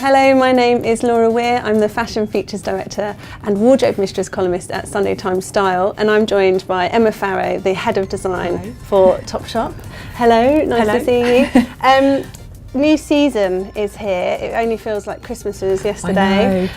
Hello, my name is Laura Weir. I'm the Fashion Features Director and Wardrobe Mistress columnist at Sunday Times Style, and I'm joined by Emma Farrow, the Head of Design for Topshop. Hello, nice to see you. New season is here. It only feels like Christmas was yesterday.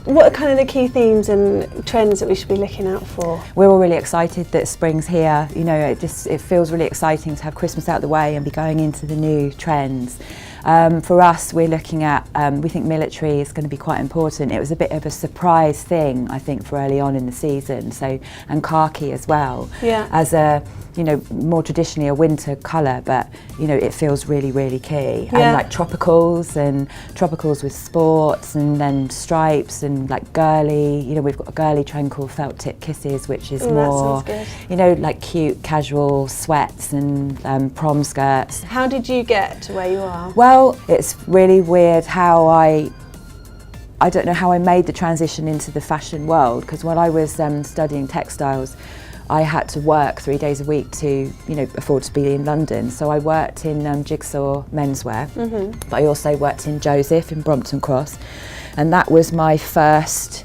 What are kind of the key themes and trends that we should be looking out for? We're all really excited that spring's here. You know, it feels really exciting to have Christmas out the way and be going into the new trends. For us, we're looking at, we think military is going to be quite important. It was a bit of a surprise thing, I think, for early on in the season. So, and khaki as well, as a, you know, more traditionally a winter colour, but you know, it feels really, really key. And like tropicals with sports, and then stripes and like girly. You know, we've got a girly trend called felt tip kisses, which is more, you know, like cute casual sweats and prom skirts. How did you get to where you are? Well, it's really weird how I don't know how I made the transition into the fashion world, because when I was studying textiles, I had to work 3 days a week to, you know, afford to be in London. So I worked in Jigsaw menswear, but I also worked in Joseph in Brompton Cross, and that was my first.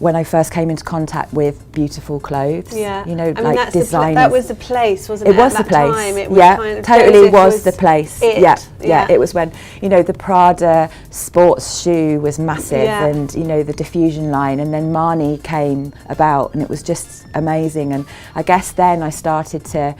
When I first came into contact with beautiful clothes, you know, like designers. That was the place, wasn't it? It was the place. Time, it was kind of totally was the place. It. It was when, you know, the Prada sports shoe was massive, and you know, the diffusion line, and then Marni came about, and it was just amazing. And I guess then I started to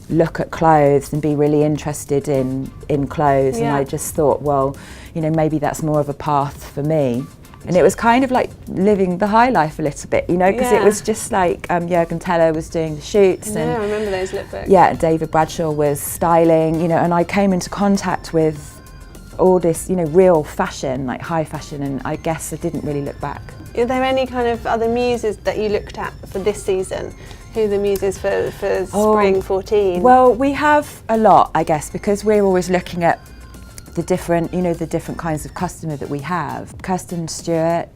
look at clothes and be really interested in clothes, and I just thought, well, you know, maybe that's more of a path for me. And it was kind of like living the high life a little bit, you know, because it was just like Jürgen Teller was doing the shoots. I remember those lookbooks. Yeah, David Bradshaw was styling, you know, and I came into contact with all this, you know, real fashion, like high fashion, and I guess I didn't really look back. Are there any kind of other muses that you looked at for this season? Who are the muses for spring 14? Well, we have a lot, I guess, because we're always looking at the different, you know, the different kinds of customer that we have. Kirsten Stewart,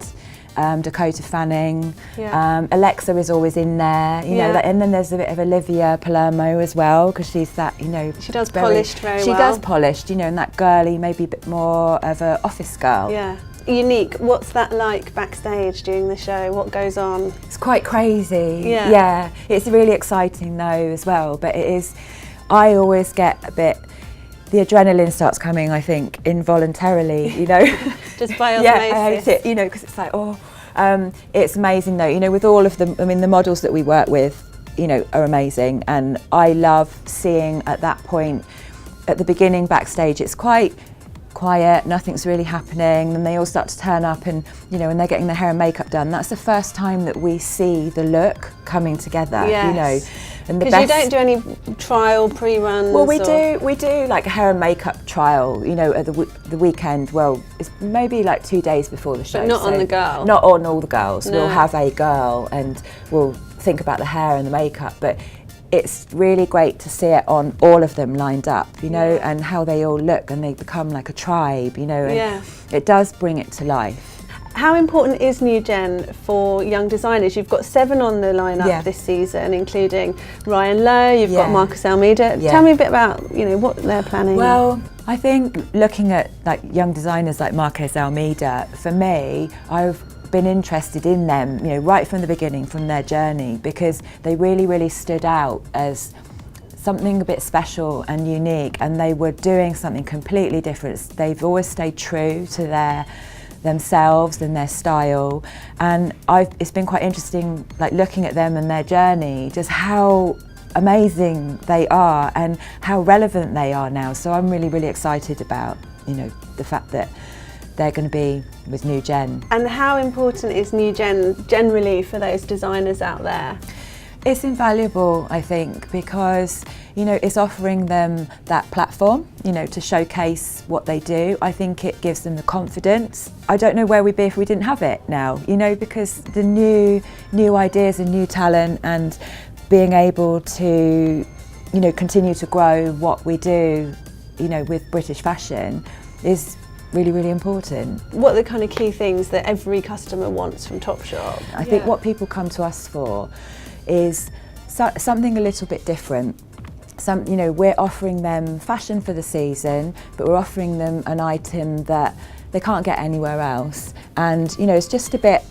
Dakota Fanning, Alexa is always in there, you know, and then there's a bit of Olivia Palermo as well, because she's that, you know, she does polished very well. She does polished, you know, and that girly, maybe a bit more of an office girl. Yeah. Unique. What's that like backstage during the show? What goes on? It's quite crazy. Yeah. It's really exciting though as well, but it is, I always get a bit, the adrenaline starts coming, I think, involuntarily, you know. Just by osmosis. Yeah, I hate it, you know, because it's like, it's amazing though, you know, with all of them, I mean, the models that we work with, you know, are amazing, and I love seeing at that point, at the beginning backstage, it's quite quiet, nothing's really happening, and they all start to turn up, and you know, and they're getting their hair and makeup done. That's the first time that we see the look coming together, you know. Because you don't do any trial pre-runs. Well, we do like a hair and makeup trial, you know, at the weekend. Well, it's maybe like 2 days before the show. But not on the girl. Not on all the girls. No. We'll have a girl and we'll think about the hair and the makeup, but it's really great to see it on all of them lined up, you know, and how they all look, and they become like a tribe, you know, and it does bring it to life. How important is New Gen for young designers? You've got 7 on the lineup this season, including Ryan Lowe, you've got Marcus Almeida. Tell me a bit about, you know, what they're planning. Well, I think looking at like young designers like Marcus Almeida, for me, I've been interested in them, you know, right from the beginning, from their journey, because they really, really stood out as something a bit special and unique, and they were doing something completely different. They've always stayed true to themselves and their style, and it's been quite interesting, like looking at them and their journey, just how amazing they are and how relevant they are now. So I'm really, really excited about, you know, the fact that they're going to be with New Gen. And how important is New Gen generally for those designers out there? It's invaluable, I think, because, you know, it's offering them that platform, you know, to showcase what they do. I think it gives them the confidence. I don't know where we'd be if we didn't have it now, you know, because the new ideas and new talent, and being able to, you know, continue to grow what we do, you know, with British fashion is really, really important. What are the kind of key things that every customer wants from Topshop? I think what people come to us for is something a little bit different. we're offering them fashion for the season, but we're offering them an item that they can't get anywhere else, and it's just a bit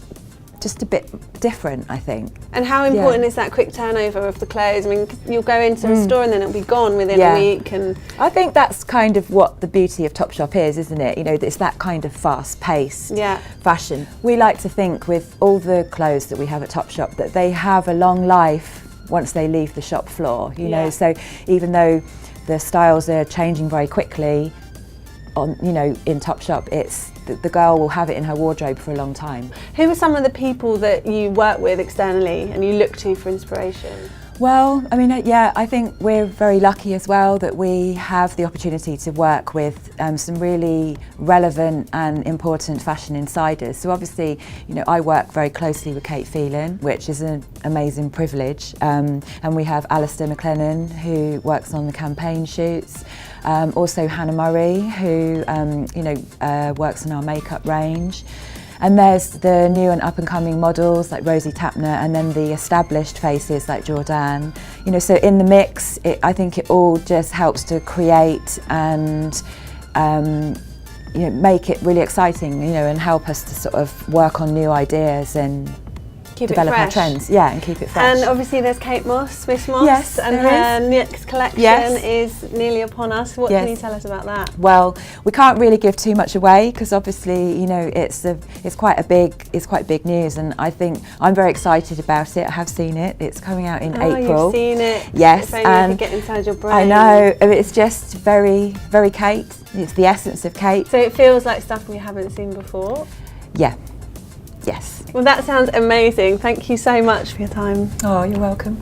different, I think. And how important is that quick turnover of the clothes? I mean, you'll go into a store and then it'll be gone within a week. And I think that's kind of what the beauty of Topshop is, isn't it? It's that kind of fast-paced fashion. We like to think with all the clothes that we have at Topshop that they have a long life once they leave the shop floor. So even though the styles are changing very quickly, in Topshop, it's the girl will have it in her wardrobe for a long time. Who are some of the people that you work with externally and you look to for inspiration? Well, I mean, I think we're very lucky as well that we have the opportunity to work with some really relevant and important fashion insiders. So obviously, I work very closely with Kate Phelan, which is an amazing privilege. And we have Alistair McLennan, who works on the campaign shoots. Also Hannah Murray, who works on our makeup range. And there's the new and up-and-coming models like Rosie Tapner, and then the established faces like Jordan. So in the mix, I think it all just helps to create and make it really exciting, and help us to sort of work on new ideas and develop our trends, and keep it fresh. And obviously there's Kate Moss, Swiss Moss, and her next collection is nearly upon us. What can you tell us about that? Well, we can't really give too much away because obviously, it's quite big news, and I think I'm very excited about it. I have seen it. It's coming out in April. You've seen it. Yes, and get inside your brain. I know. It's just very, very Kate. It's the essence of Kate. So it feels like stuff we haven't seen before. Yeah. Yes. Well, that sounds amazing. Thank you so much for your time. Oh, you're welcome.